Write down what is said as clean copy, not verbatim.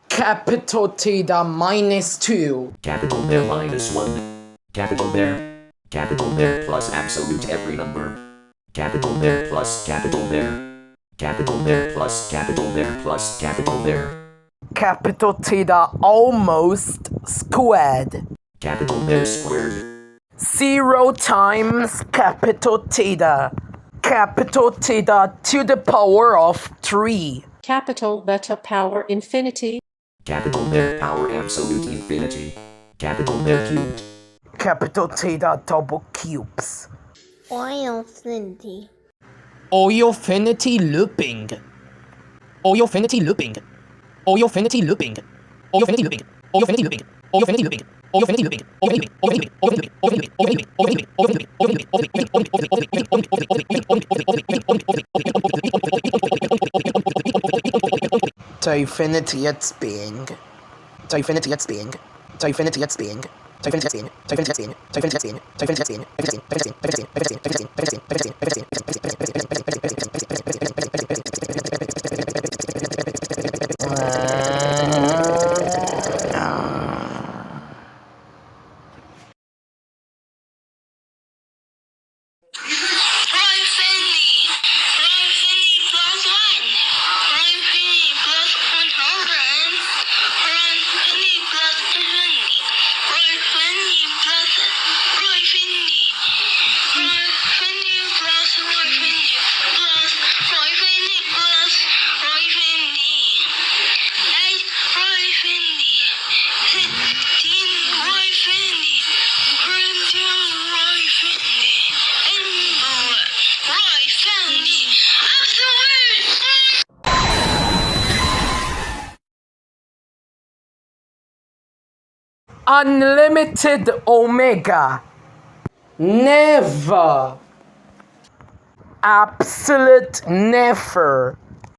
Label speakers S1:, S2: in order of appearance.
S1: Capital Theta minus 2.
S2: Capital Bear minus 1. Capital Bear. Capital Bear plus absolute every number. Capital Bear plus Capital Bear. Capital Bear plus Capital Bear plus Capital Bear.
S1: Capital Theta almost squared.
S2: Capital Bear squared.
S1: 0 times capital Theta. Capital Theta to the power of 3.
S3: Capital Beta power infinity.
S2: Capital Bear power absolute infinity. Capital Bear cubed.
S1: Capital Theta double cubes.
S4: Oilfinity.
S1: Oilfinity looping. Oilfinity looping. Oilfinity looping. Oilfinity looping. Oilfinity looping. Oilfinity looping. Oilfinity looping. Oilfinity looping. Oilfinity looping. Oilfinity looping. To infinity it's being. To infinity it's being. To infinity it's being. To infinity it's being. To infinity it's being. To infinity it's being. To infinity Unlimited Omega. Never. Absolute never.